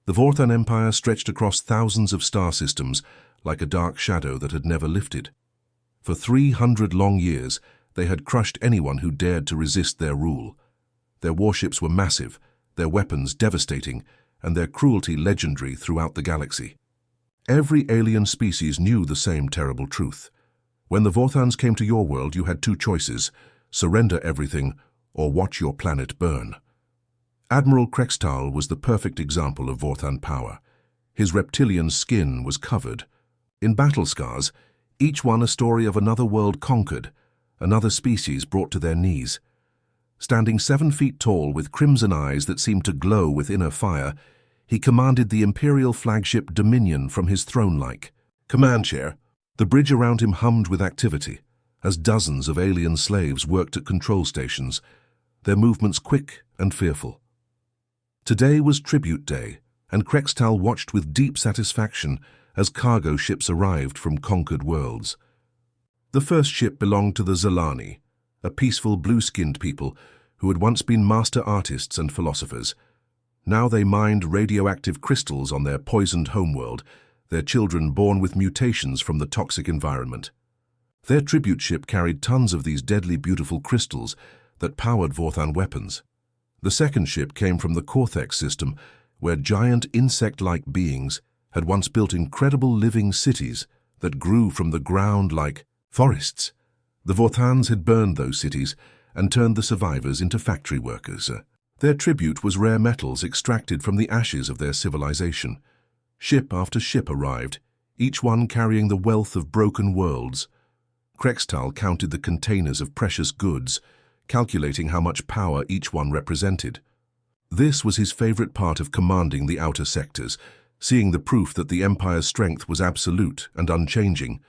The Vorthan Empire stretched across thousands of star systems like a dark shadow that had never lifted. For 300 long years, they had crushed anyone who dared to resist their rule. Their warships were massive, their weapons devastating, and their cruelty legendary throughout the galaxy. Every alien species knew the same terrible truth. When the Vorthans came to your world, you had two choices: surrender everything or watch your planet burn. Admiral Krextal was the perfect example of Vorthan power. His reptilian skin was covered in battle scars, each one a story of another world conquered, another species brought to their knees. Standing 7 feet tall with crimson eyes that seemed to glow with inner fire, he commanded the Imperial flagship Dominion from his throne-like command chair. The bridge around him hummed with activity, as dozens of alien slaves worked at control stations, their movements quick and fearful. Today was Tribute Day, and Krextal watched with deep satisfaction as cargo ships arrived from conquered worlds. The first ship belonged to the Zalani, a peaceful blue-skinned people who had once been master artists and philosophers. Now they mined radioactive crystals on their poisoned homeworld, their children born with mutations from the toxic environment. Their tribute ship carried tons of these deadly beautiful crystals that powered Vorthan weapons. The second ship came from the Cortex system, where giant insect-like beings had once built incredible living cities that grew from the ground like forests. The Vorthans had burned those cities and turned the survivors into factory workers. Their tribute was rare metals extracted from the ashes of their civilization. Ship after ship arrived, each one carrying the wealth of broken worlds. Krextal counted the containers of precious goods, calculating how much power each one represented. This was his favorite part of commanding the outer sectors, seeing the proof that the Empire's strength was absolute and unchanging.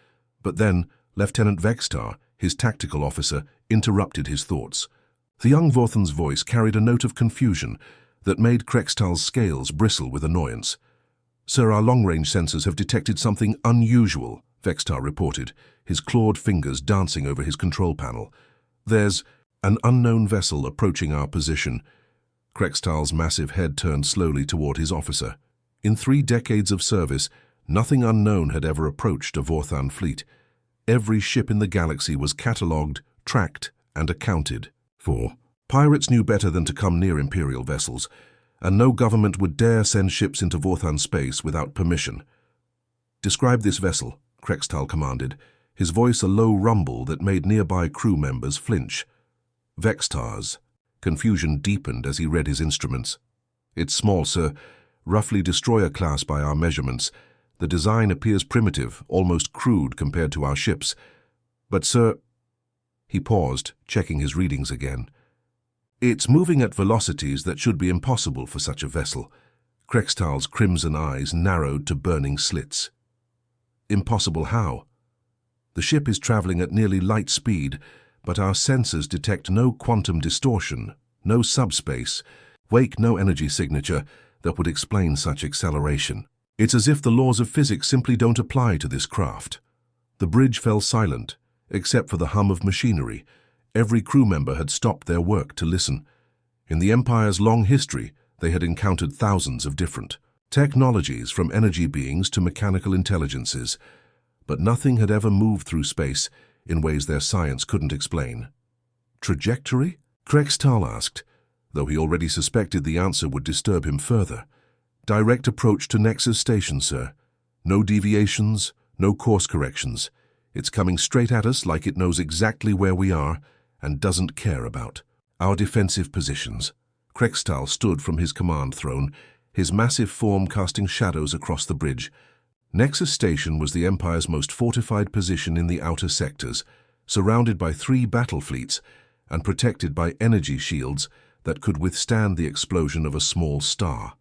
But then, Lieutenant Vextar, his tactical officer, interrupted his thoughts. The young Vorthan's voice carried a note of confusion that made Krextal's scales bristle with annoyance. "Sir, our long-range sensors have detected something unusual," Vextar reported, his clawed fingers dancing over his control panel. "There's an unknown vessel approaching our position." Krextal's massive head turned slowly toward his officer. In 3 decades of service, nothing unknown had ever approached a Vorthan fleet. Every ship in the galaxy was catalogued, tracked, and accounted for. Pirates knew better than to come near Imperial vessels, and no government would dare send ships into Vorthan space without permission. "Describe this vessel," Krextal commanded, his voice a low rumble that made nearby crew members flinch. "Vextar's." Confusion deepened as he read his instruments. "It's small, sir, roughly destroyer class by our measurements. The design appears primitive, almost crude compared to our ships. But, sir—" He paused, checking his readings again. "It's moving at velocities that should be impossible for such a vessel." Krextal's crimson eyes narrowed to burning slits. "Impossible how?" "The ship is traveling at nearly light speed, but our sensors detect no quantum distortion, no subspace, wake no energy signature that would explain such acceleration. It's as if the laws of physics simply don't apply to this craft." The bridge fell silent, except for the hum of machinery. Every crew member had stopped their work to listen. In the Empire's long history, they had encountered thousands of different technologies, from energy beings to mechanical intelligences, but nothing had ever moved through space in ways their science couldn't explain. "Trajectory?" Krextal asked, though he already suspected the answer would disturb him further. "Direct approach to Nexus Station, sir. No deviations, no course corrections. It's coming straight at us like it knows exactly where we are and doesn't care about our defensive positions." Krextal stood from his command throne, his massive form casting shadows across the bridge. Nexus Station was the Empire's most fortified position in the outer sectors, surrounded by 3 battle fleets and protected by energy shields that could withstand the explosion of a small star.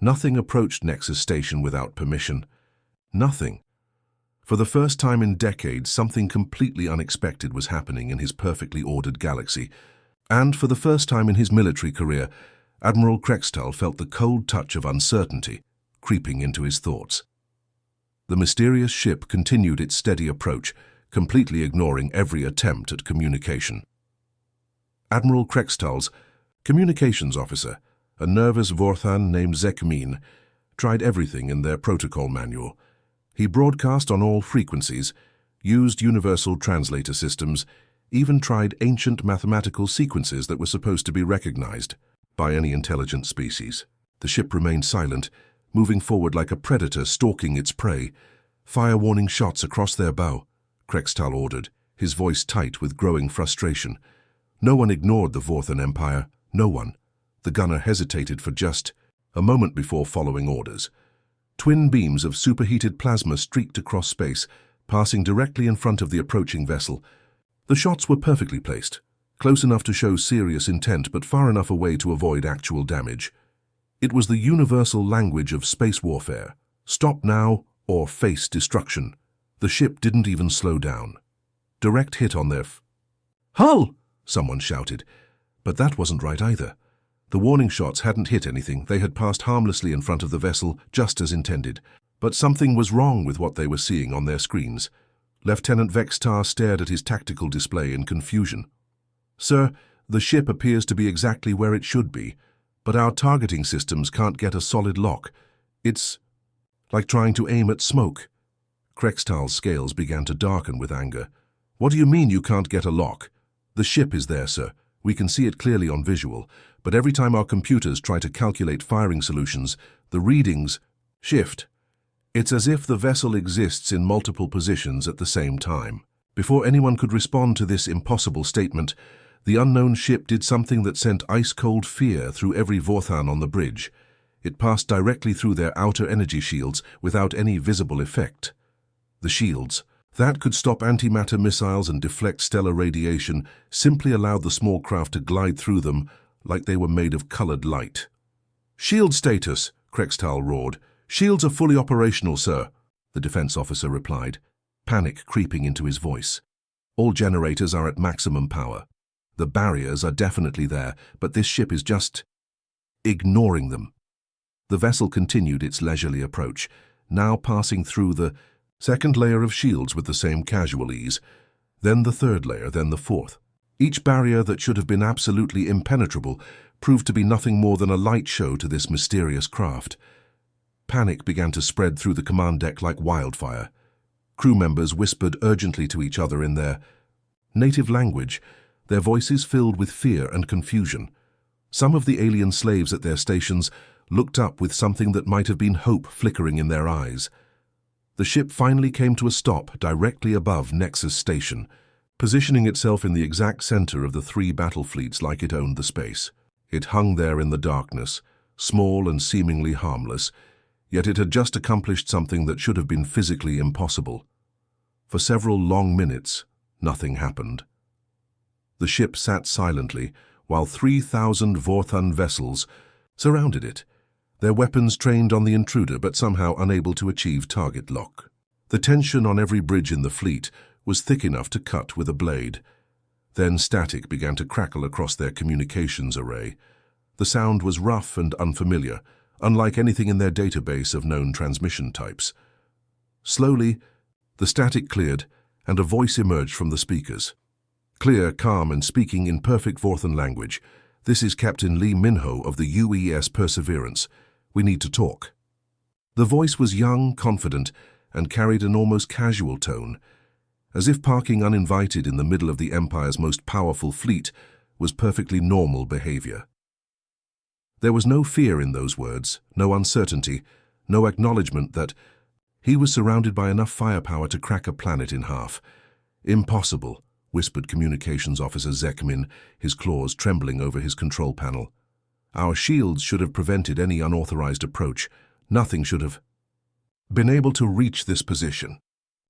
Nothing approached Nexus Station without permission. Nothing. For the first time in decades, something completely unexpected was happening in his perfectly ordered galaxy. And for the first time in his military career, Admiral Krextal felt the cold touch of uncertainty creeping into his thoughts. The mysterious ship continued its steady approach, completely ignoring every attempt at communication. Admiral Krextal's communications officer, a nervous Vorthan named Zekmin, tried everything in their protocol manual. He broadcast on all frequencies, used universal translator systems, even tried ancient mathematical sequences that were supposed to be recognized by any intelligent species. The ship remained silent, moving forward like a predator stalking its prey. "Fire warning shots across their bow," Krextal ordered, his voice tight with growing frustration. No one ignored the Vorthan Empire, no one. The gunner hesitated for just a moment before following orders. Twin beams of superheated plasma streaked across space, passing directly in front of the approaching vessel. The shots were perfectly placed, close enough to show serious intent but far enough away to avoid actual damage. It was the universal language of space warfare. Stop now or face destruction. The ship didn't even slow down. Direct hit on their hull, someone shouted. But that wasn't right either. The warning shots hadn't hit anything. They had passed harmlessly in front of the vessel, just as intended. But something was wrong with what they were seeing on their screens. Lieutenant Vextar stared at his tactical display in confusion. "Sir, the ship appears to be exactly where it should be, but our targeting systems can't get a solid lock. It's like trying to aim at smoke." Krextal's scales began to darken with anger. "What do you mean you can't get a lock? The ship is there, sir. We can see it clearly on visual, but every time our computers try to calculate firing solutions, the readings shift. It's as if the vessel exists in multiple positions at the same time." Before anyone could respond to this impossible statement, the unknown ship did something that sent ice-cold fear through every Vorthan on the bridge. It passed directly through their outer energy shields without any visible effect. The shields, that could stop antimatter missiles and deflect stellar radiation, simply allowed the small craft to glide through them like they were made of colored light. "Shield status," Krextal roared. "Shields are fully operational, sir," the defense officer replied, panic creeping into his voice. "All generators are at maximum power. The barriers are definitely there, but this ship is just ignoring them." The vessel continued its leisurely approach, now passing through the second layer of shields with the same casual ease, then the third layer, then the fourth. Each barrier that should have been absolutely impenetrable proved to be nothing more than a light show to this mysterious craft. Panic began to spread through the command deck like wildfire. Crew members whispered urgently to each other in their native language, their voices filled with fear and confusion. Some of the alien slaves at their stations looked up with something that might have been hope flickering in their eyes. The ship finally came to a stop directly above Nexus Station, positioning itself in the exact center of the three battle fleets like it owned the space. It hung there in the darkness, small and seemingly harmless, yet it had just accomplished something that should have been physically impossible. For several long minutes, nothing happened. The ship sat silently while 3,000 Vorthan vessels surrounded it, their weapons trained on the intruder but somehow unable to achieve target lock. The tension on every bridge in the fleet was thick enough to cut with a blade. Then static began to crackle across their communications array. The sound was rough and unfamiliar, unlike anything in their database of known transmission types. Slowly, the static cleared, and a voice emerged from the speakers. Clear, calm, and speaking in perfect Vorthan language. "This is Captain Lee Minho of the UES Perseverance. We need to talk." The voice was young, confident, and carried an almost casual tone, as if parking uninvited in the middle of the Empire's most powerful fleet was perfectly normal behavior. There was no fear in those words, no uncertainty, no acknowledgement that he was surrounded by enough firepower to crack a planet in half. "Impossible," whispered Communications Officer Zekmin, his claws trembling over his control panel. "Our shields should have prevented any unauthorized approach. Nothing should have been able to reach this position."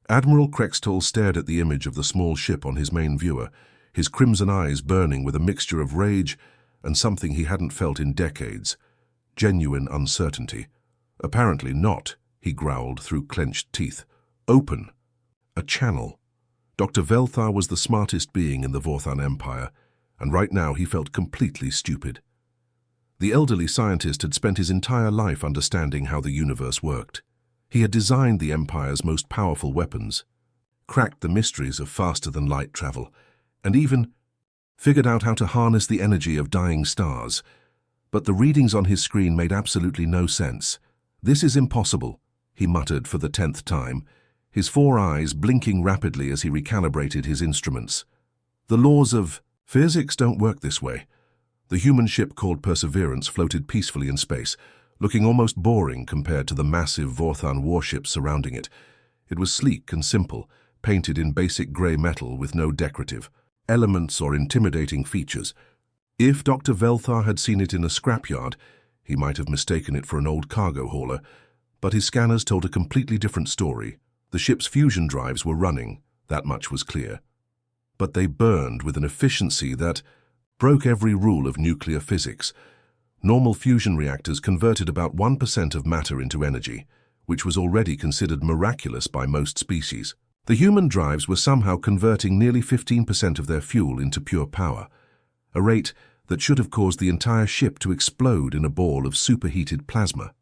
Admiral Krextal stared at the image of the small ship on his main viewer, his crimson eyes burning with a mixture of rage and something he hadn't felt in decades, genuine uncertainty. "Apparently not," he growled through clenched teeth. "Open. A channel." Dr. Velthar was the smartest being in the Vorthan Empire, and right now he felt completely stupid. The elderly scientist had spent his entire life understanding how the universe worked. He had designed the Empire's most powerful weapons, cracked the mysteries of faster-than-light travel, and even figured out how to harness the energy of dying stars. But the readings on his screen made absolutely no sense. "This is impossible," he muttered for the 10th time, his 4 eyes blinking rapidly as he recalibrated his instruments. "The laws of physics don't work this way." The human ship called Perseverance floated peacefully in space, looking almost boring compared to the massive Vorthan warships surrounding it. It was sleek and simple, painted in basic grey metal with no decorative elements or intimidating features. If Dr. Velthar had seen it in a scrapyard, he might have mistaken it for an old cargo hauler, but his scanners told a completely different story. The ship's fusion drives were running, that much was clear. But they burned with an efficiency that broke every rule of nuclear physics. Normal fusion reactors converted about 1% of matter into energy, which was already considered miraculous by most species. The human drives were somehow converting nearly 15% of their fuel into pure power, a rate that should have caused the entire ship to explode in a ball of superheated plasma.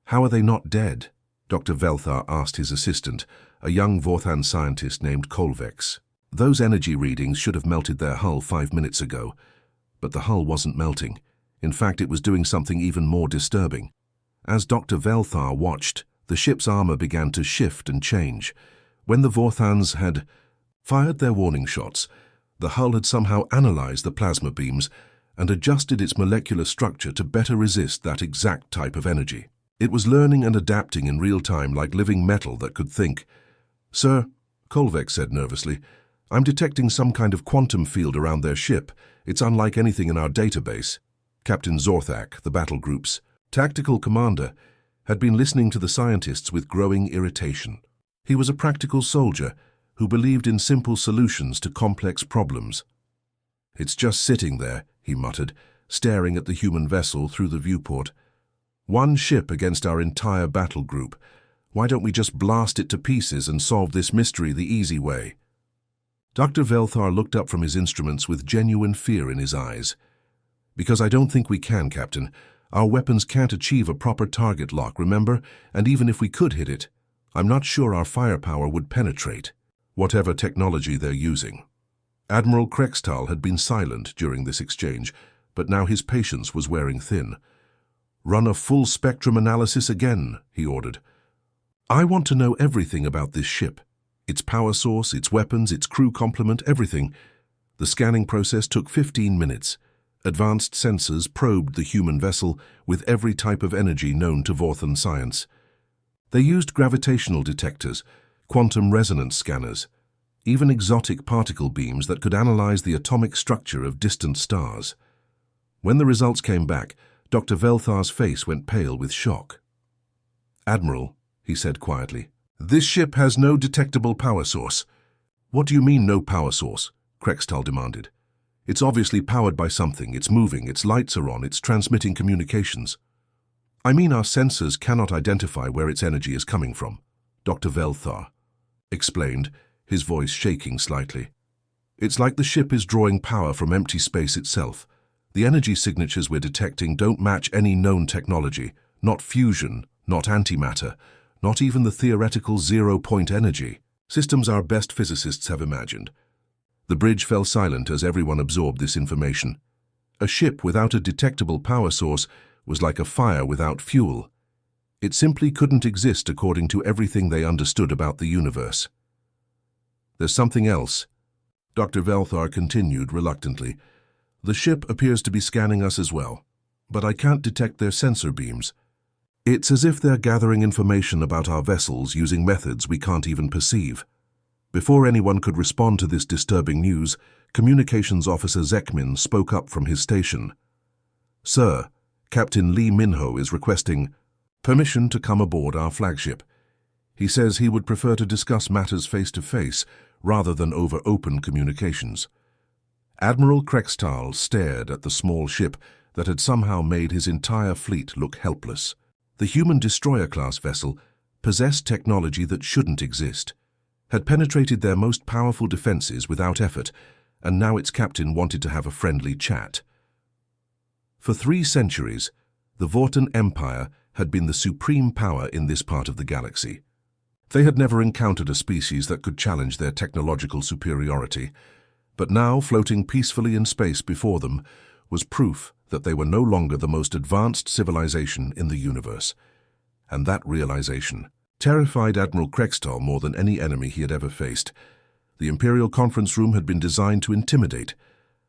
"How are they not dead?" Dr. Velthar asked his assistant, a young Vorthan scientist named Kolvex. "Those energy readings should have melted their hull 5 minutes ago, but the hull wasn't melting. In fact, it was doing something even more disturbing. As Dr. Velthar watched, the ship's armor began to shift and change. When the Vorthans had fired their warning shots, the hull had somehow analyzed the plasma beams and adjusted its molecular structure to better resist that exact type of energy. It was learning and adapting in real time like living metal that could think. "Sir," Kolvex said nervously, "I'm detecting some kind of quantum field around their ship. It's unlike anything in our database." Captain Zorthak, the battle group's tactical commander, had been listening to the scientists with growing irritation. He was a practical soldier who believed in simple solutions to complex problems. "It's just sitting there," he muttered, staring at the human vessel through the viewport. "One ship against our entire battle group. Why don't we just blast it to pieces and solve this mystery the easy way?" Dr. Velthar looked up from his instruments with genuine fear in his eyes. "Because I don't think we can, Captain. Our weapons can't achieve a proper target lock, remember? And even if we could hit it, I'm not sure our firepower would penetrate, whatever technology they're using." Admiral Krextal had been silent during this exchange, but now his patience was wearing thin. "Run a full spectrum analysis again," he ordered. "I want to know everything about this ship. Its power source, its weapons, its crew complement, everything." The scanning process took 15 minutes. Advanced sensors probed the human vessel with every type of energy known to Vorthan science. They used gravitational detectors, quantum resonance scanners, even exotic particle beams that could analyze the atomic structure of distant stars. When the results came back, Dr. Velthar's face went pale with shock. "Admiral," he said quietly, "this ship has no detectable power source." "What do you mean, no power source?" Krextal demanded. "It's obviously powered by something. It's moving, its lights are on, it's transmitting communications." "I mean our sensors cannot identify where its energy is coming from," Dr. Velthar explained, his voice shaking slightly. "It's like the ship is drawing power from empty space itself. The energy signatures we're detecting don't match any known technology, not fusion, not antimatter, not even the theoretical zero-point energy systems our best physicists have imagined." The bridge fell silent as everyone absorbed this information. A ship without a detectable power source was like a fire without fuel. It simply couldn't exist according to everything they understood about the universe. "There's something else," Dr. Velthar continued reluctantly. "The ship appears to be scanning us as well, but I can't detect their sensor beams. It's as if they're gathering information about our vessels using methods we can't even perceive." Before anyone could respond to this disturbing news, Communications Officer Zekmin spoke up from his station. "Sir, Captain Lee Minho is requesting permission to come aboard our flagship. He says he would prefer to discuss matters face-to-face rather than over open communications." Admiral Krextal stared at the small ship that had somehow made his entire fleet look helpless. The human destroyer-class vessel possessed technology that shouldn't exist, had penetrated their most powerful defenses without effort, and now its captain wanted to have a friendly chat. For 3 centuries, the Vorten Empire had been the supreme power in this part of the galaxy. They had never encountered a species that could challenge their technological superiority, but now, floating peacefully in space before them, was proof that they were no longer the most advanced civilization in the universe. And that realization terrified Admiral Krextal more than any enemy he had ever faced. The Imperial conference room had been designed to intimidate.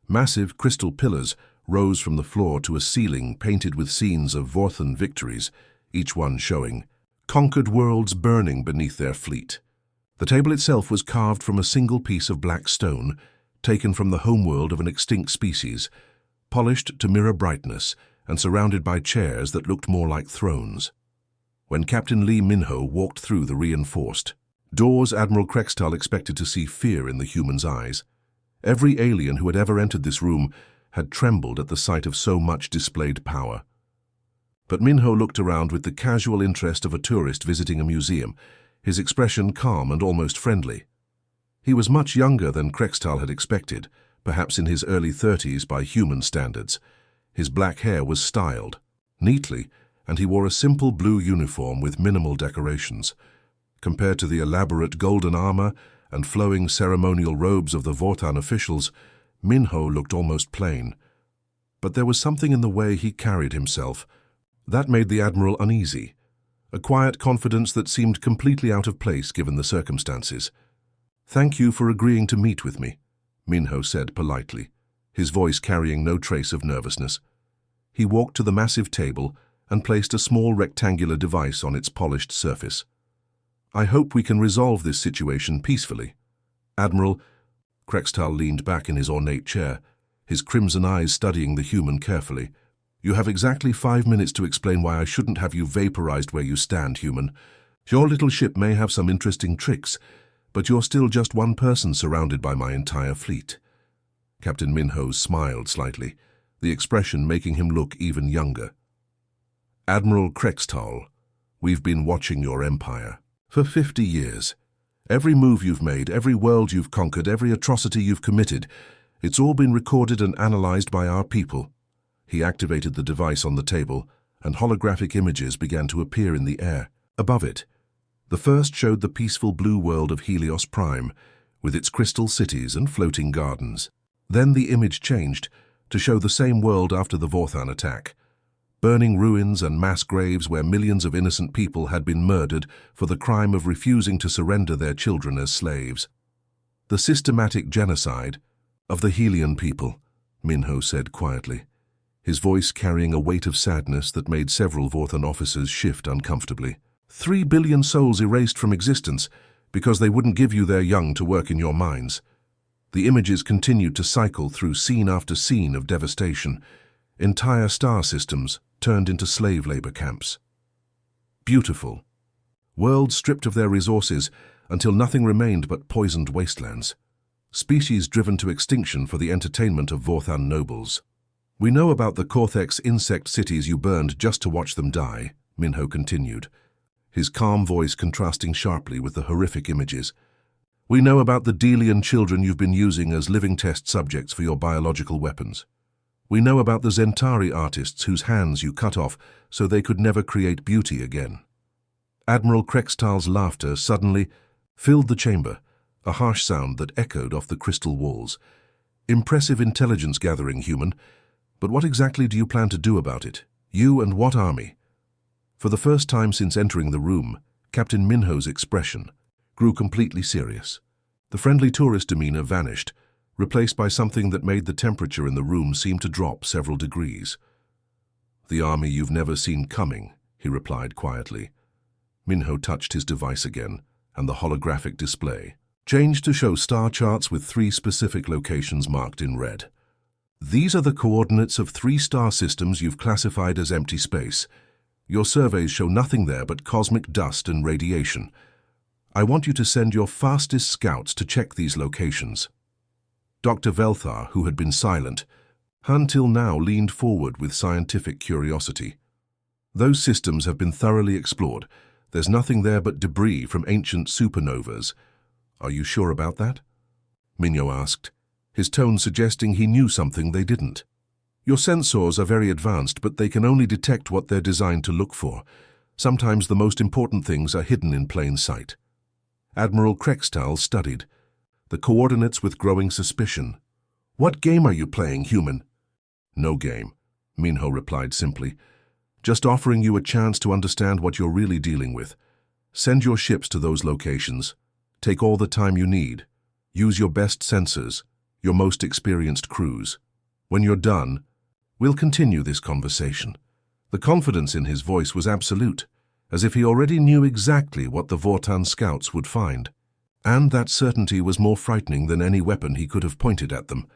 Massive crystal pillars rose from the floor to a ceiling painted with scenes of Vorthan victories, each one showing conquered worlds burning beneath their fleet. The table itself was carved from a single piece of black stone, taken from the homeworld of an extinct species, polished to mirror brightness and surrounded by chairs that looked more like thrones. When Captain Li Minho walked through the reinforced doors, Admiral Krextal expected to see fear in the human's eyes. Every alien who had ever entered this room had trembled at the sight of so much displayed power. But Minho looked around with the casual interest of a tourist visiting a museum, his expression calm and almost friendly. He was much younger than Krextal had expected, perhaps in his early 30s by human standards. His black hair was styled neatly, and he wore a simple blue uniform with minimal decorations. Compared to the elaborate golden armor and flowing ceremonial robes of the Vorthan officials, Minho looked almost plain. But there was something in the way he carried himself that made the Admiral uneasy, a quiet confidence that seemed completely out of place given the circumstances. "Thank you for agreeing to meet with me," Minho said politely, his voice carrying no trace of nervousness. He walked to the massive table and placed a small rectangular device on its polished surface. "I hope we can resolve this situation peacefully." "Admiral," Krextal leaned back in his ornate chair, his crimson eyes studying the human carefully. "You have exactly 5 minutes to explain why I shouldn't have you vaporized where you stand, human. Your little ship may have some interesting tricks, but you're still just one person surrounded by my entire fleet." Captain Minho smiled slightly, the expression making him look even younger. "Admiral Krextal, we've been watching your empire for 50 years. Every move you've made, every world you've conquered, every atrocity you've committed, it's all been recorded and analyzed by our people." He activated the device on the table, and holographic images began to appear in the air. Above it, the first showed the peaceful blue world of Helios Prime, with its crystal cities and floating gardens. Then the image changed to show the same world after the Vorthan attack. Burning ruins and mass graves where millions of innocent people had been murdered for the crime of refusing to surrender their children as slaves. "The systematic genocide of the Helian people," Minho said quietly, his voice carrying a weight of sadness that made several Vorthan officers shift uncomfortably. 3 billion souls erased from existence because they wouldn't give you their young to work in your mines." The images continued to cycle through scene after scene of devastation. Entire star systems turned into slave labor camps. Beautiful. Worlds stripped of their resources until nothing remained but poisoned wastelands. Species driven to extinction for the entertainment of Vorthan nobles. "We know about the Cortex insect cities you burned just to watch them die," Minho continued, his calm voice contrasting sharply with the horrific images. "We know about the Delian children you've been using as living test subjects for your biological weapons. We know about the Zentari artists whose hands you cut off so they could never create beauty again." Admiral Krextal's laughter suddenly filled the chamber, a harsh sound that echoed off the crystal walls. "Impressive intelligence gathering, human. But what exactly do you plan to do about it? You and what army?" For the first time since entering the room, Captain Minho's expression grew completely serious. The friendly tourist demeanor vanished, replaced by something that made the temperature in the room seem to drop several degrees. "The army you've never seen coming," he replied quietly. Minho touched his device again, and the holographic display changed to show star charts with 3 specific locations marked in red. "These are the coordinates of 3 star systems you've classified as empty space. Your surveys show nothing there but cosmic dust and radiation. I want you to send your fastest scouts to check these locations." Dr. Velthar, who had been silent, until now leaned forward with scientific curiosity. "Those systems have been thoroughly explored. There's nothing there but debris from ancient supernovas. Are you sure about that?" Minho asked, his tone suggesting he knew something they didn't. "Your sensors are very advanced, but they can only detect what they're designed to look for. Sometimes the most important things are hidden in plain sight." Admiral Krextal studied the coordinates with growing suspicion. "What game are you playing, human?" "No game," Minho replied simply. Just offering you a chance to understand what you're really dealing with. Send your ships to those locations. Take all the time you need. Use your best sensors, your most experienced crews. When you're done, we'll continue this conversation." The confidence in his voice was absolute, as if he already knew exactly what the Vortan scouts would find. And that certainty was more frightening than any weapon he could have pointed at them.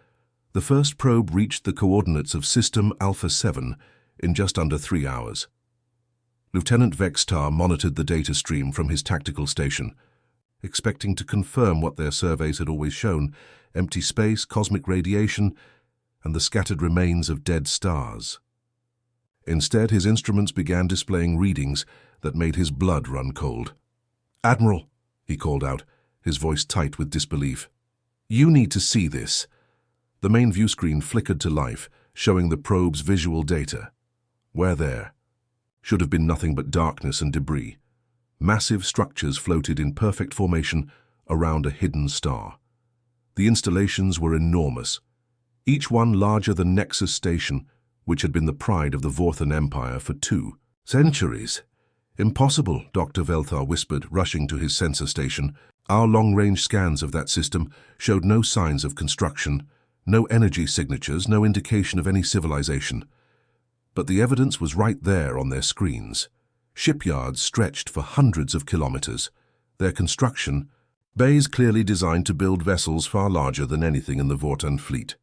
The first probe reached the coordinates of System Alpha 7 in just under 3 hours. Lieutenant Vextar monitored the data stream from his tactical station, expecting to confirm what their surveys had always shown: empty space, cosmic radiation, and the scattered remains of dead stars. Instead, his instruments began displaying readings that made his blood run cold. "Admiral," he called out, his voice tight with disbelief. "You need to see this." The main view screen flickered to life, showing the probe's visual data. Where there should have been nothing but darkness and debris. Massive structures floated in perfect formation around a hidden star. The installations were enormous, each one larger than Nexus Station, which had been the pride of the Vorthan Empire for 2 centuries. "Impossible," Dr. Velthar whispered, rushing to his sensor station. Our long-range scans of that system showed no signs of construction, no energy signatures, no indication of any civilization. But the evidence was right there on their screens. Shipyards stretched for hundreds of kilometers. Their construction, bays clearly designed to build vessels far larger than anything in the Vortan fleet.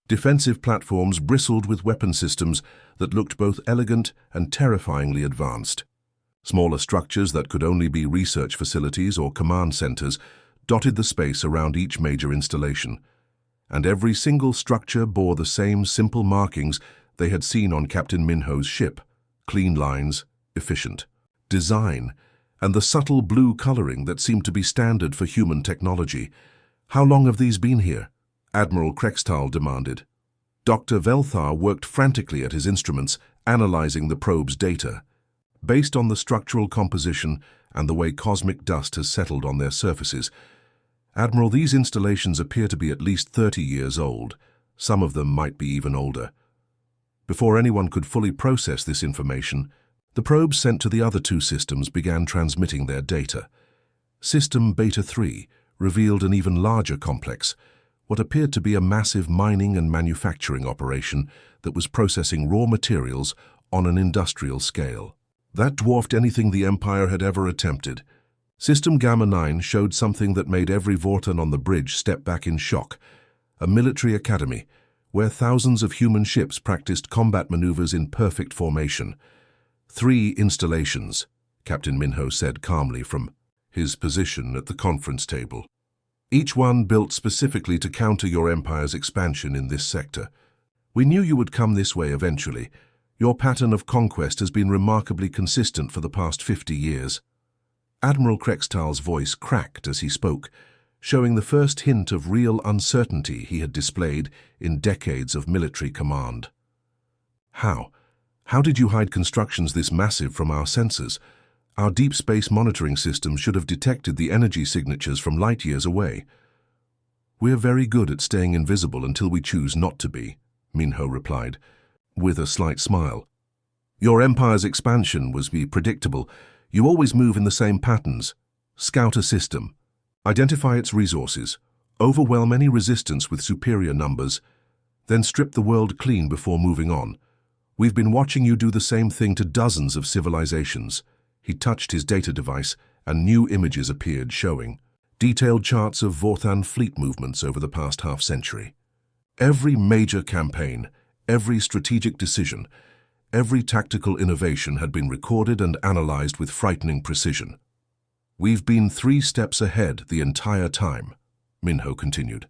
Defensive platforms bristled with weapon systems that looked both elegant and terrifyingly advanced. Smaller structures that could only be research facilities or command centers dotted the space around each major installation, and every single structure bore the same simple markings they had seen on Captain Minho's ship: clean lines, efficient design, and the subtle blue coloring that seemed to be standard for human technology. "How long have these been here?" Admiral Krextal demanded. Dr. Velthar worked frantically at his instruments, analyzing the probe's data. Based on the structural composition and the way cosmic dust has settled on their surfaces, "Admiral, these installations appear to be at least 30 years old. Some of them might be even older." Before anyone could fully process this information, the probes sent to the other 2 systems began transmitting their data. System Beta 3 revealed an even larger complex, what appeared to be a massive mining and manufacturing operation that was processing raw materials on an industrial scale. That dwarfed anything the Empire had ever attempted. System Gamma 9 showed something that made every Vortan on the bridge step back in shock: a military academy, where thousands of human ships practiced combat maneuvers in perfect formation. 3 installations, Captain Minho said calmly from his position at the conference table. "Each one built specifically to counter your Empire's expansion in this sector. We knew you would come this way eventually. Your pattern of conquest has been remarkably consistent for the past 50 years. Admiral Krextal's voice cracked as he spoke, showing the first hint of real uncertainty he had displayed in decades of military command. "How? How did you hide constructions this massive from our sensors? Our deep space monitoring system should have detected the energy signatures from light years away." "We're very good at staying invisible until we choose not to be," Minho replied, with a slight smile. "Your Empire's expansion was predictable. You always move in the same patterns. Scout a system. Identify its resources. Overwhelm any resistance with superior numbers. Then strip the world clean before moving on. We've been watching you do the same thing to dozens of civilizations." He touched his data device, and new images appeared showing detailed charts of Vorthan fleet movements over the past half-century. Every major campaign, every strategic decision, every tactical innovation had been recorded and analyzed with frightening precision. "We've been 3 steps ahead the entire time," Minho continued.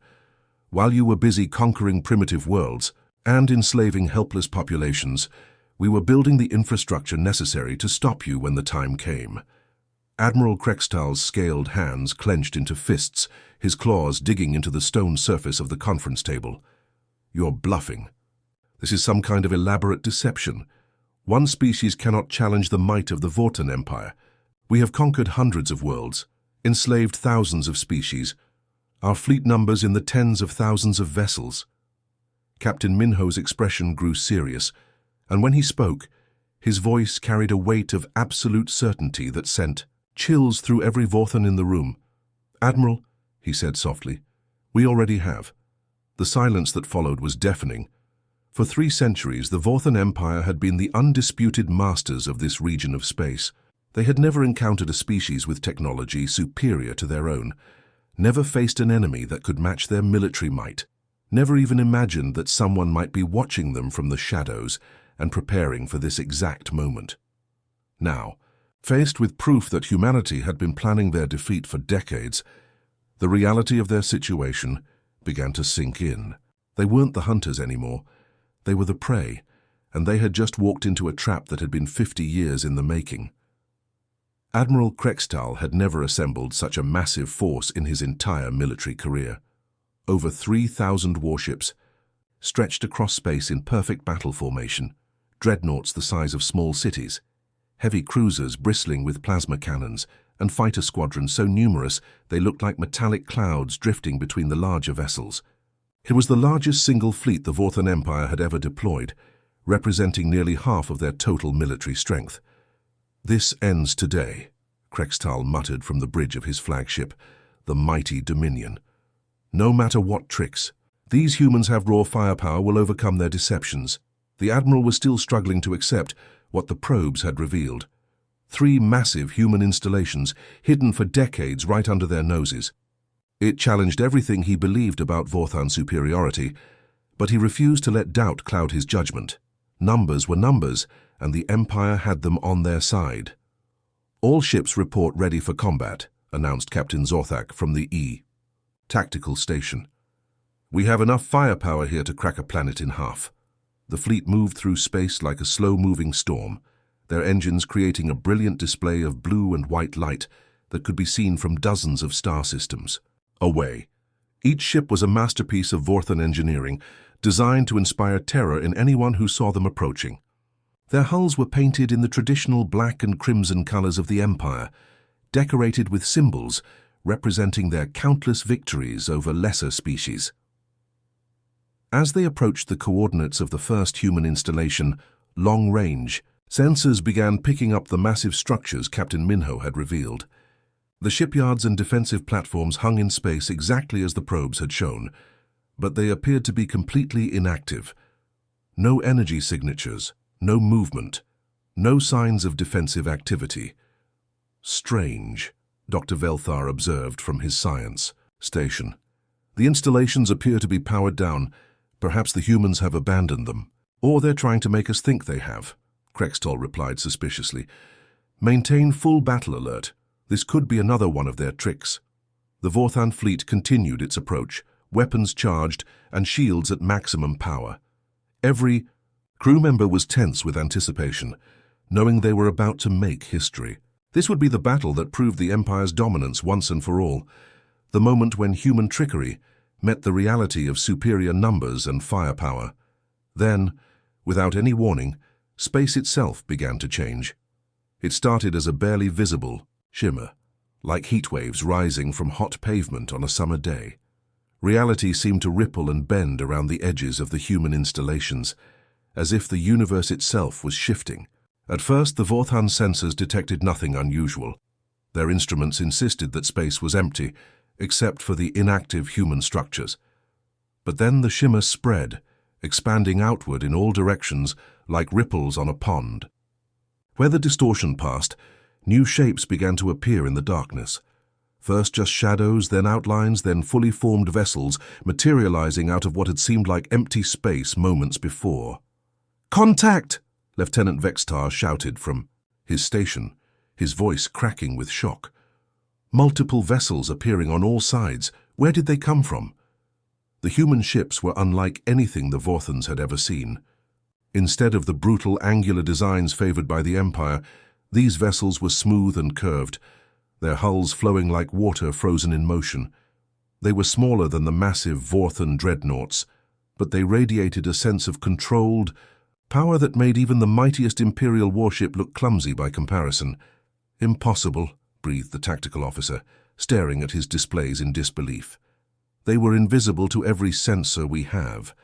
"While you were busy conquering primitive worlds and enslaving helpless populations, we were building the infrastructure necessary to stop you when the time came." Admiral Krextal's scaled hands clenched into fists, his claws digging into the stone surface of the conference table. "You're bluffing. This is some kind of elaborate deception. One species cannot challenge the might of the Vortan Empire. We have conquered hundreds of worlds, enslaved thousands of species. Our fleet numbers in the tens of thousands of vessels." Captain Minho's expression grew serious, and when he spoke, His voice carried a weight of absolute certainty that sent chills through every Vorthan in the room. "Admiral," he said softly, "we already have." The silence that followed was deafening. For 3 centuries, the Vorthan Empire had been the undisputed masters of this region of space. They had never encountered a species with technology superior to their own, never faced an enemy that could match their military might, never even imagined that someone might be watching them from the shadows and preparing for this exact moment. Now, faced with proof that humanity had been planning their defeat for decades, the reality of their situation began to sink in. They weren't the hunters anymore. They were the prey, and they had just walked into a trap that had been 50 years in the making. Admiral Krextal had never assembled such a massive force in his entire military career. Over 3,000 warships, stretched across space in perfect battle formation, dreadnoughts the size of small cities, heavy cruisers bristling with plasma cannons, and fighter squadrons so numerous they looked like metallic clouds drifting between the larger vessels. It was the largest single fleet the Vorthan Empire had ever deployed, representing nearly half of their total military strength. "This ends today," Krextal muttered from the bridge of his flagship, the mighty Dominion. "No matter what tricks, these humans have raw firepower will overcome their deceptions." The Admiral was still struggling to accept what the probes had revealed. 3 massive human installations hidden for decades right under their noses. It challenged everything he believed about Vorthan superiority, but he refused to let doubt cloud his judgment. Numbers were numbers, and the Empire had them on their side. "All ships report ready for combat," announced Captain Zorthak from the Tactical Station. "We have enough firepower here to crack a planet in half." The fleet moved through space like a slow-moving storm, their engines creating a brilliant display of blue and white light that could be seen from dozens of star systems. Away. Each ship was a masterpiece of Vorthan engineering, designed to inspire terror in anyone who saw them approaching. Their hulls were painted in the traditional black and crimson colors of the Empire, decorated with symbols representing their countless victories over lesser species. As they approached the coordinates of the first human installation, Long Range, sensors began picking up the massive structures Captain Minho had revealed. The shipyards and defensive platforms hung in space exactly as the probes had shown, but they appeared to be completely inactive. No energy signatures, no movement, no signs of defensive activity. "Strange," Dr. Velthar observed from his science station. "The installations appear to be powered down. Perhaps the humans have abandoned them. Or they're trying to make us think they have," Krextal replied suspiciously. "Maintain full battle alert. This could be another one of their tricks." The Vorthan fleet continued its approach, weapons charged and shields at maximum power. Every crew member was tense with anticipation, knowing they were about to make history. This would be the battle that proved the Empire's dominance once and for all, the moment when human trickery met the reality of superior numbers and firepower. Then, without any warning, space itself began to change. It started as a barely visible shimmer, like heat waves rising from hot pavement on a summer day. Reality seemed to ripple and bend around the edges of the human installations, as if the universe itself was shifting. At first, the Vorthan sensors detected nothing unusual. Their instruments insisted that space was empty, except for the inactive human structures. But then the shimmer spread, expanding outward in all directions like ripples on a pond. Where the distortion passed, new shapes began to appear in the darkness. First just shadows, then outlines, then fully formed vessels materializing out of what had seemed like empty space moments before. "Contact!" Lieutenant Vextar shouted from his station, his voice cracking with shock. Multiple vessels appearing on all sides. Where did they come from? The human ships were unlike anything the Vorthans had ever seen. Instead of the brutal angular designs favored by the Empire, these vessels were smooth and curved, their hulls flowing like water frozen in motion. They were smaller than the massive Vorthan dreadnoughts, but they radiated a sense of controlled power that made even the mightiest Imperial warship look clumsy by comparison. "Impossible," breathed the tactical officer, staring at his displays in disbelief. "They were invisible to every sensor we have.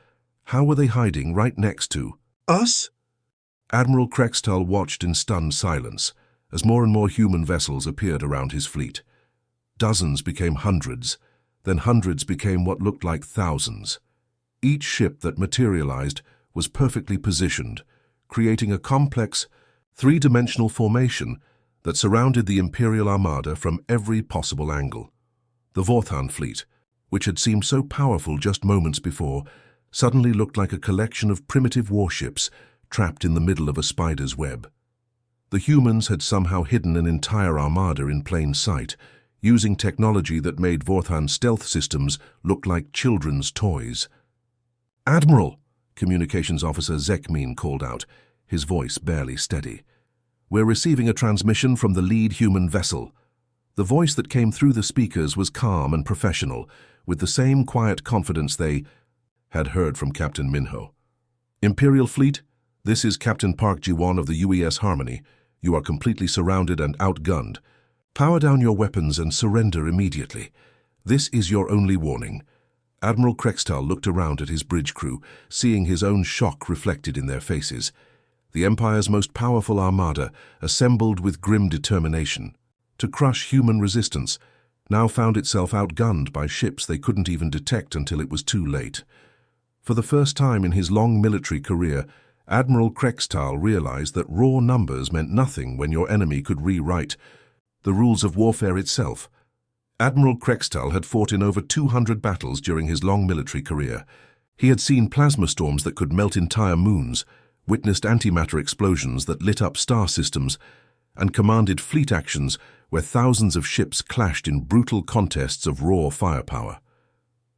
How were they hiding right next to us?" Admiral Krextal watched in stunned silence as more and more human vessels appeared around his fleet. Dozens became hundreds, then hundreds became what looked like thousands. Each ship that materialized was perfectly positioned, creating a complex, three-dimensional formation that surrounded the Imperial Armada from every possible angle. The Vorthan fleet, which had seemed so powerful just moments before, suddenly looked like a collection of primitive warships trapped in the middle of a spider's web. The humans had somehow hidden an entire armada in plain sight, using technology that made Vorthan stealth systems look like children's toys. "Admiral," Communications Officer Zekmine called out, his voice barely steady. "We're receiving a transmission from the lead human vessel." The voice that came through the speakers was calm and professional, with the same quiet confidence they had heard from Captain Minho. "Imperial Fleet, this is Captain Park Ji-won of the UES Harmony. You are completely surrounded and outgunned. Power down your weapons and surrender immediately. This is your only warning." Admiral Krextal looked around at his bridge crew, seeing his own shock reflected in their faces. The Empire's most powerful armada, assembled with grim determination to crush human resistance, now found itself outgunned by ships they couldn't even detect until it was too late. For the first time in his long military career, Admiral Krextal realized that raw numbers meant nothing when your enemy could rewrite the rules of warfare itself. Admiral Krextal had fought in over 200 battles during his long military career. He had seen plasma storms that could melt entire moons, witnessed antimatter explosions that lit up star systems, and commanded fleet actions where thousands of ships clashed in brutal contests of raw firepower.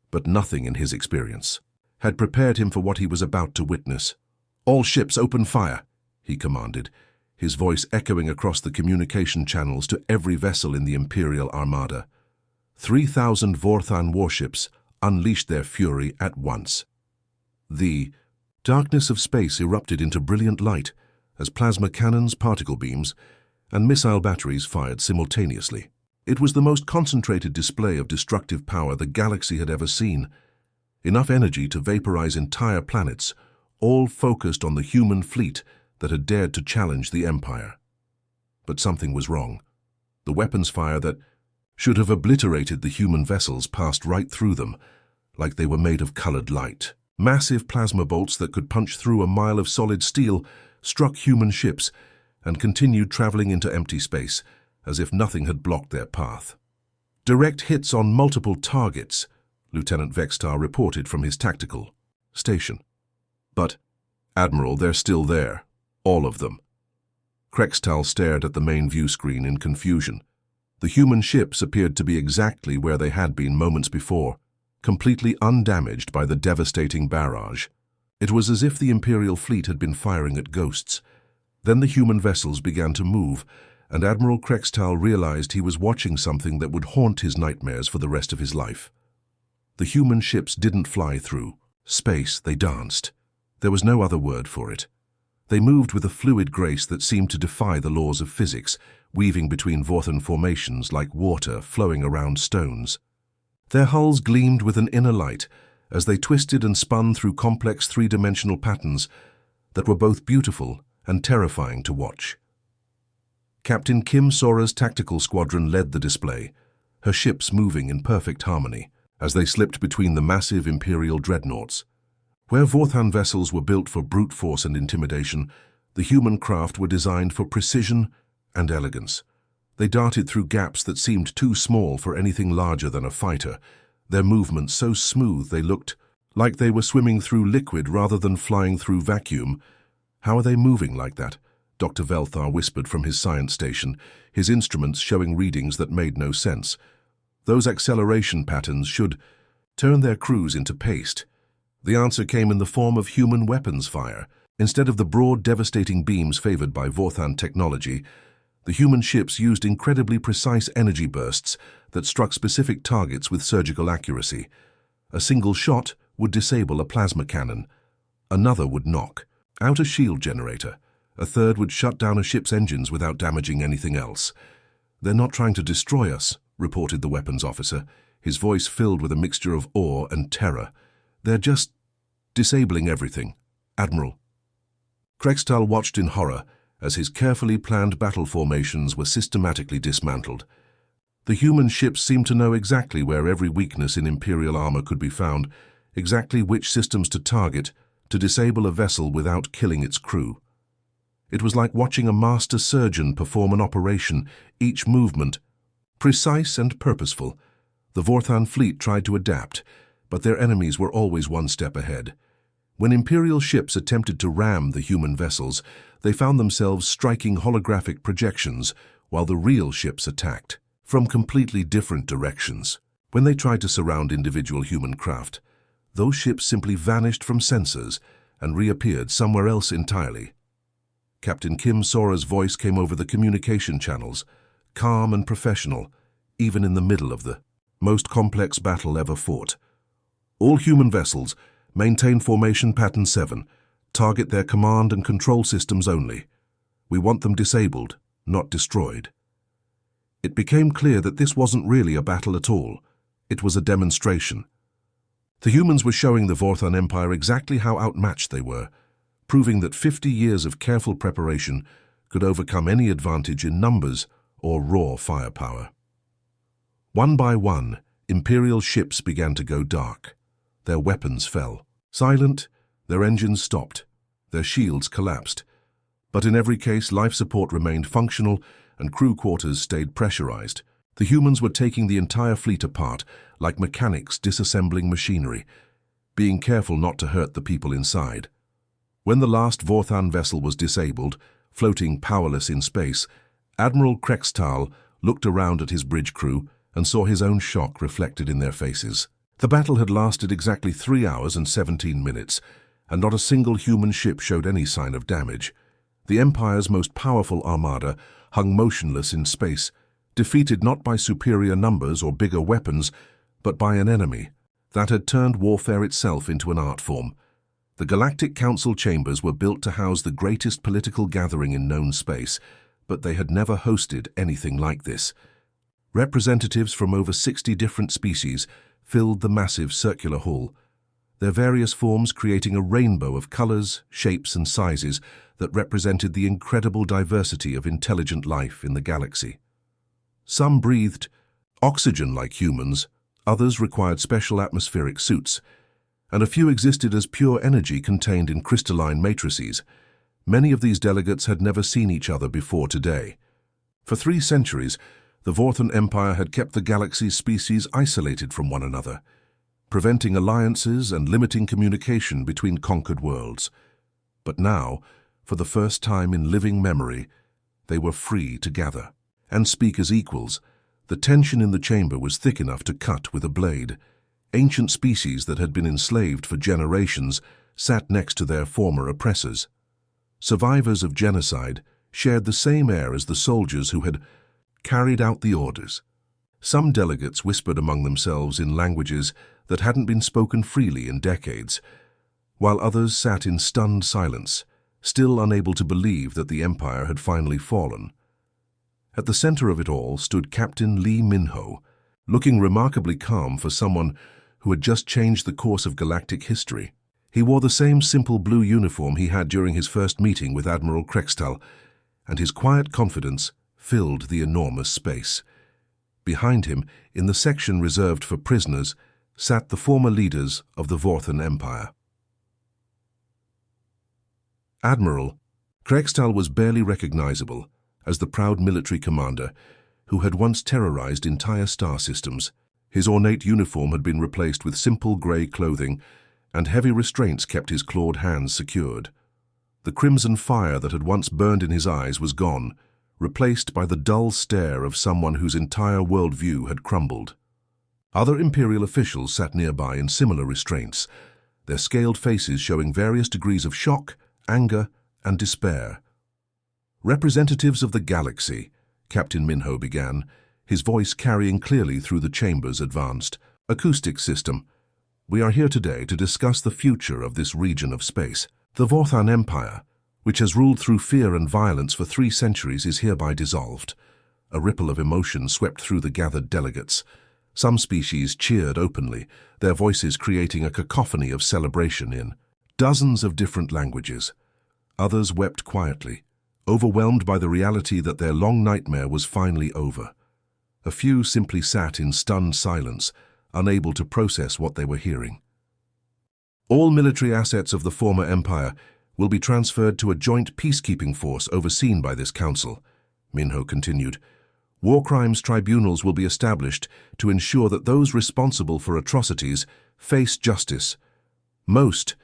But nothing in his experience had prepared him for what he was about to witness. "All ships open fire," he commanded, his voice echoing across the communication channels to every vessel in the Imperial Armada. 3,000 Vorthan warships unleashed their fury at once. The darkness of space erupted into brilliant light as plasma cannons, particle beams, and missile batteries fired simultaneously. It was the most concentrated display of destructive power the galaxy had ever seen. Enough energy to vaporize entire planets, all focused on the human fleet that had dared to challenge the Empire. But something was wrong. The weapons fire that should have obliterated the human vessels passed right through them, like they were made of colored light. Massive plasma bolts that could punch through a mile of solid steel struck human ships and continued traveling into empty space, as if nothing had blocked their path. "Direct hits on multiple targets," Lieutenant Vextar reported from his tactical station. "But, Admiral, they're still there. All of them." Krextal stared at the main view screen in confusion. The human ships appeared to be exactly where they had been moments before, completely undamaged by the devastating barrage. It was as if the Imperial fleet had been firing at ghosts. Then the human vessels began to move, and Admiral Krextal realized he was watching something that would haunt his nightmares for the rest of his life. The human ships didn't fly through space, they danced. There was no other word for it. They moved with a fluid grace that seemed to defy the laws of physics, weaving between Vorthan formations like water flowing around stones. Their hulls gleamed with an inner light as they twisted and spun through complex three-dimensional patterns that were both beautiful and terrifying to watch. Captain Kim Sora's tactical squadron led the display, her ships moving in perfect harmony as they slipped between the massive Imperial dreadnoughts. Where Vorthan vessels were built for brute force and intimidation, the human craft were designed for precision and elegance. They darted through gaps that seemed too small for anything larger than a fighter, their movements so smooth they looked like they were swimming through liquid rather than flying through vacuum. "How are they moving like that?" Dr. Velthar whispered from his science station, his instruments showing readings that made no sense. "Those acceleration patterns should turn their crews into paste." The answer came in the form of human weapons fire. Instead of the broad, devastating beams favored by Vorthan technology, the human ships used incredibly precise energy bursts that struck specific targets with surgical accuracy. A single shot would disable a plasma cannon. Another would knock out a shield generator. A third would shut down a ship's engines without damaging anything else. "They're not trying to destroy us," reported the weapons officer, his voice filled with a mixture of awe and terror. "They're just disabling everything, Admiral." Krextal watched in horror as his carefully planned battle formations were systematically dismantled. The human ships seemed to know exactly where every weakness in Imperial armor could be found, exactly which systems to target to disable a vessel without killing its crew. It was like watching a master surgeon perform an operation, each movement precise and purposeful. The Vorthan fleet tried to adapt, but their enemies were always one step ahead. When Imperial ships attempted to ram the human vessels, they found themselves striking holographic projections while the real ships attacked from completely different directions. When they tried to surround individual human craft, those ships simply vanished from sensors and reappeared somewhere else entirely. Captain Kim Sora's voice came over the communication channels, calm and professional, even in the middle of the most complex battle ever fought. All human vessels maintain formation pattern 7. Target their command and control systems only. We want them disabled, not destroyed. It became clear that this wasn't really a battle at all. It was a demonstration. The humans were showing the Vorthan Empire exactly how outmatched they were, proving that 50 years of careful preparation could overcome any advantage in numbers or raw firepower. One by one, Imperial ships began to go dark. Their weapons fell. Silent, their engines stopped. Their shields collapsed. But in every case, life support remained functional and crew quarters stayed pressurized. The humans were taking the entire fleet apart, like mechanics disassembling machinery, being careful not to hurt the people inside. When the last Vorthan vessel was disabled, floating powerless in space, Admiral Krextal looked around at his bridge crew and saw his own shock reflected in their faces. The battle had lasted exactly 3 hours and 17 minutes, and not a single human ship showed any sign of damage. The Empire's most powerful armada hung motionless in space, defeated not by superior numbers or bigger weapons, but by an enemy that had turned warfare itself into an art form. The Galactic Council chambers were built to house the greatest political gathering in known space, but they had never hosted anything like this. Representatives from over 60 different species filled the massive circular hall, their various forms creating a rainbow of colors, shapes, and sizes that represented the incredible diversity of intelligent life in the galaxy. Some breathed oxygen like humans, others required special atmospheric suits, and a few existed as pure energy contained in crystalline matrices. Many of these delegates had never seen each other before today. For 3 centuries, the Vorthan Empire had kept the galaxy's species isolated from one another, preventing alliances and limiting communication between conquered worlds. But now, for the first time in living memory, they were free to gather and speak as equals. The tension in the chamber was thick enough to cut with a blade. Ancient species that had been enslaved for generations sat next to their former oppressors. Survivors of genocide shared the same air as the soldiers who had carried out the orders. Some delegates whispered among themselves in languages that hadn't been spoken freely in decades, while others sat in stunned silence, still unable to believe that the Empire had finally fallen. At the center of it all stood Captain Lee Minho, looking remarkably calm for someone who had just changed the course of galactic history. He wore the same simple blue uniform he had during his first meeting with Admiral Krextal, and his quiet confidence filled the enormous space. Behind him, in the section reserved for prisoners, sat the former leaders of the Vorthan Empire. Admiral Krextal was barely recognizable as the proud military commander who had once terrorized entire star systems. His ornate uniform had been replaced with simple gray clothing, and heavy restraints kept his clawed hands secured. The crimson fire that had once burned in his eyes was gone, replaced by the dull stare of someone whose entire worldview had crumbled. Other Imperial officials sat nearby in similar restraints, their scaled faces showing various degrees of shock, anger, and despair. "Representatives of the galaxy," Captain Minho began, his voice carrying clearly through the chamber's advanced acoustic system. "We are here today to discuss the future of this region of space. The Vorthan Empire, which has ruled through fear and violence for 3 centuries, is hereby dissolved." A ripple of emotion swept through the gathered delegates. Some species cheered openly, their voices creating a cacophony of celebration in dozens of different languages. Others wept quietly, overwhelmed by the reality that their long nightmare was finally over. A few simply sat in stunned silence, unable to process what they were hearing. All military assets of the former empire will be transferred to a joint peacekeeping force overseen by this council, Minho continued. War crimes tribunals will be established to ensure that those responsible for atrocities face justice. Most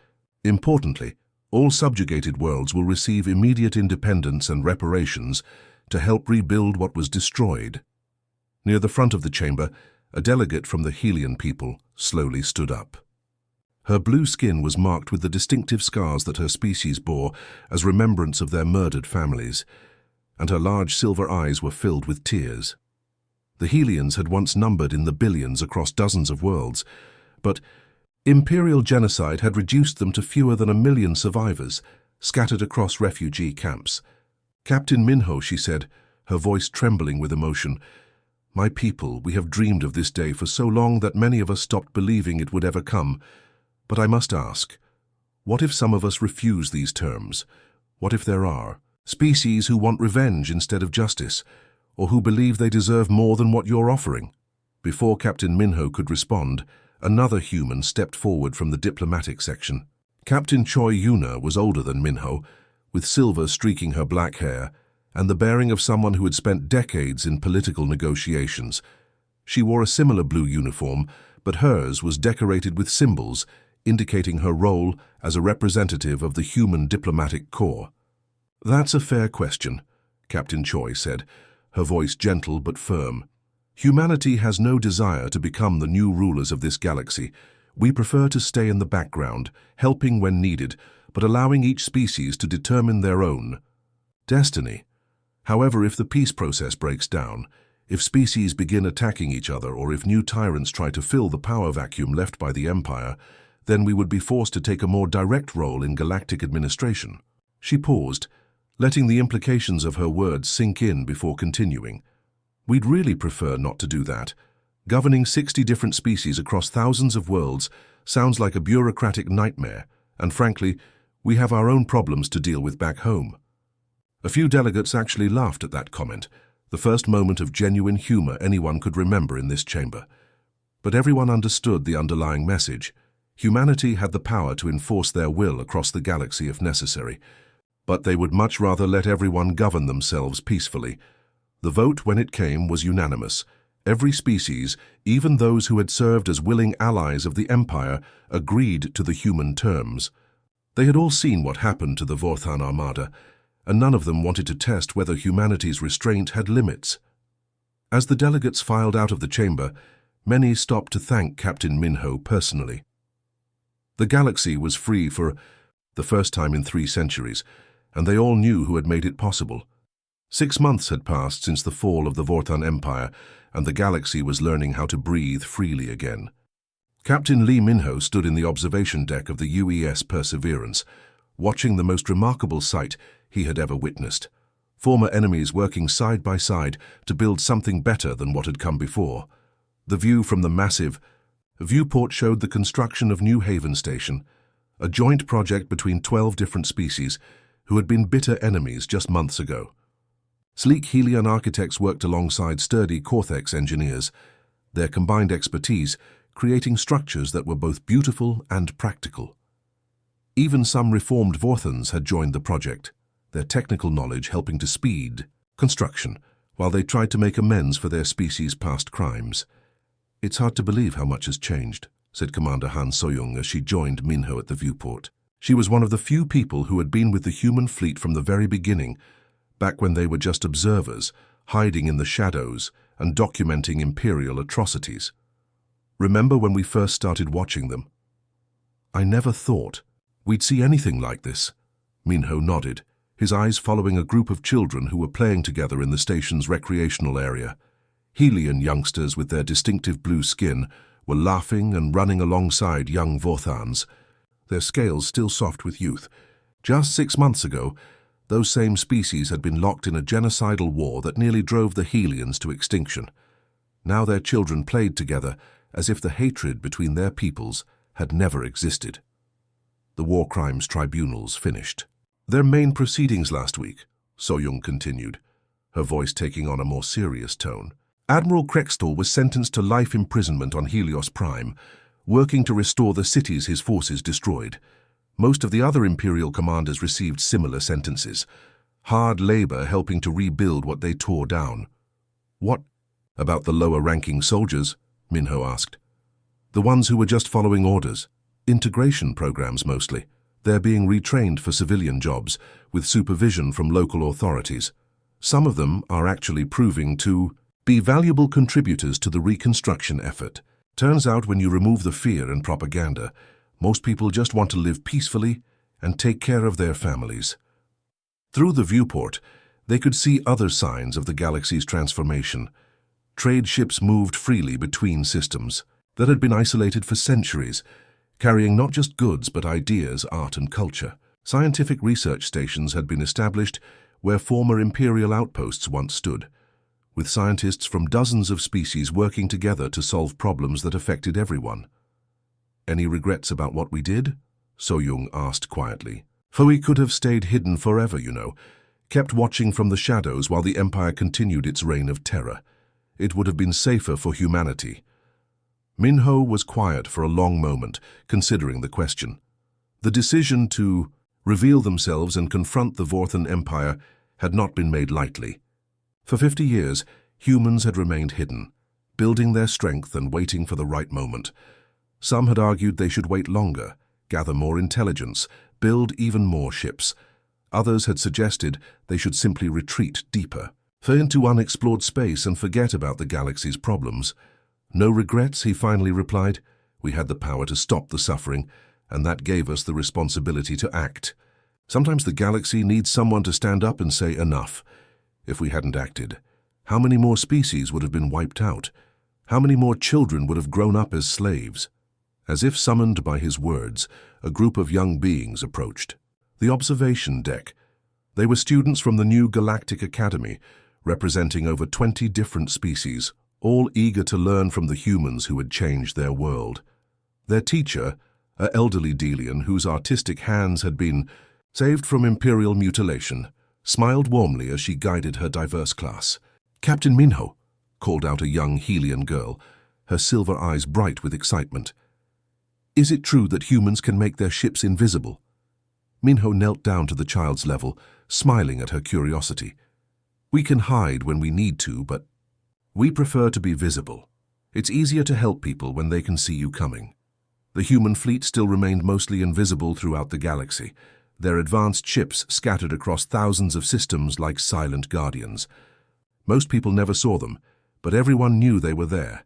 importantly, all subjugated worlds will receive immediate independence and reparations to help rebuild what was destroyed. Near the front of the chamber, a delegate from the Helian people slowly stood up. Her blue skin was marked with the distinctive scars that her species bore as remembrance of their murdered families, and her large silver eyes were filled with tears. The Helians had once numbered in the billions across dozens of worlds, but imperial genocide had reduced them to fewer than 1 million survivors, scattered across refugee camps. Captain Minho, she said, her voice trembling with emotion, "My people, we have dreamed of this day for so long that many of us stopped believing it would ever come. But I must ask, what if some of us refuse these terms? What if there are species who want revenge instead of justice, or who believe they deserve more than what you're offering?" Before Captain Minho could respond, another human stepped forward from the diplomatic section. Captain Choi Yuna was older than Minho, with silver streaking her black hair, and the bearing of someone who had spent decades in political negotiations. She wore a similar blue uniform, but hers was decorated with symbols, indicating her role as a representative of the human diplomatic corps. "That's a fair question," Captain Choi said, her voice gentle but firm. "Humanity has no desire to become the new rulers of this galaxy. We prefer to stay in the background, helping when needed, but allowing each species to determine their own destiny. However, if the peace process breaks down, if species begin attacking each other, or if new tyrants try to fill the power vacuum left by the Empire, then we would be forced to take a more direct role in galactic administration." She paused, letting the implications of her words sink in before continuing. "We'd really prefer not to do that. Governing 60 different species across thousands of worlds sounds like a bureaucratic nightmare, and frankly, we have our own problems to deal with back home." A few delegates actually laughed at that comment, the first moment of genuine humor anyone could remember in this chamber. But everyone understood the underlying message. Humanity had the power to enforce their will across the galaxy if necessary, but they would much rather let everyone govern themselves peacefully. The vote, when it came, was unanimous. Every species, even those who had served as willing allies of the Empire, agreed to the human terms. They had all seen what happened to the Vorthan Armada, and none of them wanted to test whether humanity's restraint had limits. As the delegates filed out of the chamber, many stopped to thank Captain Minho personally. The galaxy was free for the first time in 3 centuries, and they all knew who had made it possible. 6 months had passed since the fall of the Vorthan Empire, and the galaxy was learning how to breathe freely again. Captain Lee Minho stood in the observation deck of the UES Perseverance, watching the most remarkable sight he had ever witnessed. Former enemies working side by side to build something better than what had come before. The view from the massive viewport showed the construction of New Haven Station, a joint project between 12 different species who had been bitter enemies just months ago. Sleek Helian architects worked alongside sturdy Cortex engineers, their combined expertise creating structures that were both beautiful and practical. Even some reformed Vorthans had joined the project, their technical knowledge helping to speed construction, while they tried to make amends for their species' past crimes. "It's hard to believe how much has changed," said Commander Han Soyoung as she joined Minho at the viewport. She was one of the few people who had been with the human fleet from the very beginning, back when they were just observers, hiding in the shadows and documenting imperial atrocities. "Remember when we first started watching them? I never thought we'd see anything like this." Minho nodded, his eyes following a group of children who were playing together in the station's recreational area. Helian youngsters with their distinctive blue skin were laughing and running alongside young Vorthans, their scales still soft with youth. Just 6 months ago, those same species had been locked in a genocidal war that nearly drove the Helians to extinction. Now their children played together as if the hatred between their peoples had never existed. The war crimes tribunals finished. Their main proceedings last week, So-young continued, her voice taking on a more serious tone. Admiral Krextor was sentenced to life imprisonment on Helios Prime, working to restore the cities his forces destroyed. Most of the other Imperial commanders received similar sentences. Hard labor helping to rebuild what they tore down. What about the lower-ranking soldiers? Minho asked. The ones who were just following orders. Integration programs mostly. They're being retrained for civilian jobs, with supervision from local authorities. Some of them are actually proving to be valuable contributors to the reconstruction effort. Turns out when you remove the fear and propaganda, most people just want to live peacefully and take care of their families. Through the viewport, they could see other signs of the galaxy's transformation. Trade ships moved freely between systems that had been isolated for centuries, carrying not just goods but ideas, art and culture. Scientific research stations had been established where former Imperial outposts once stood, with scientists from dozens of species working together to solve problems that affected everyone. Any regrets about what we did? So-young asked quietly. For we could have stayed hidden forever, you know, kept watching from the shadows while the Empire continued its reign of terror. It would have been safer for humanity. Minho was quiet for a long moment, considering the question. The decision to reveal themselves and confront the Vorthan Empire had not been made lightly. For 50 years, humans had remained hidden, building their strength and waiting for the right moment. Some had argued they should wait longer, gather more intelligence, build even more ships. Others had suggested they should simply retreat deeper, into unexplored space and forget about the galaxy's problems. No regrets, he finally replied. We had the power to stop the suffering, and that gave us the responsibility to act. Sometimes the galaxy needs someone to stand up and say enough. If we hadn't acted, how many more species would have been wiped out? How many more children would have grown up as slaves? As if summoned by his words, a group of young beings approached. The observation deck. They were students from the new Galactic Academy, representing over 20 different species, all eager to learn from the humans who had changed their world. Their teacher, an elderly Delian whose artistic hands had been saved from Imperial mutilation, smiled warmly as she guided her diverse class. Captain Minho, called out a young Helian girl, her silver eyes bright with excitement. Is it true that humans can make their ships invisible? Minho knelt down to the child's level, smiling at her curiosity. We can hide when we need to, but we prefer to be visible. It's easier to help people when they can see you coming. The human fleet still remained mostly invisible throughout the galaxy, their advanced ships scattered across thousands of systems like silent guardians. Most people never saw them, but everyone knew they were there,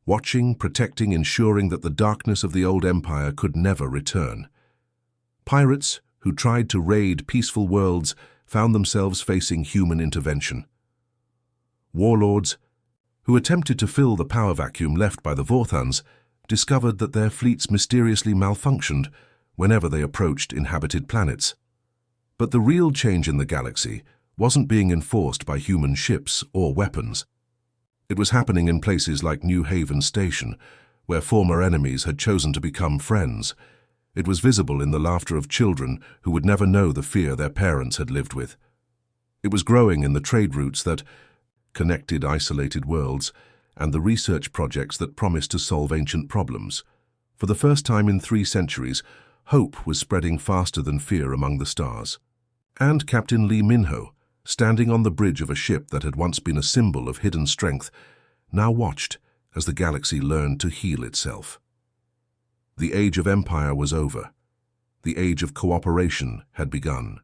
watching, protecting, ensuring that the darkness of the old empire could never return. Pirates who tried to raid peaceful worlds found themselves facing human intervention. Warlords who attempted to fill the power vacuum left by the Vorthans discovered that their fleets mysteriously malfunctioned whenever they approached inhabited planets. But the real change in the galaxy wasn't being enforced by human ships or weapons. It was happening in places like New Haven Station, where former enemies had chosen to become friends. It was visible in the laughter of children who would never know the fear their parents had lived with. It was growing in the trade routes that connected isolated worlds and the research projects that promised to solve ancient problems. For the first time in 3 centuries, hope was spreading faster than fear among the stars. And Captain Lee Minho, standing on the bridge of a ship that had once been a symbol of hidden strength, now watched as the galaxy learned to heal itself. The age of empire was over. The age of cooperation had begun.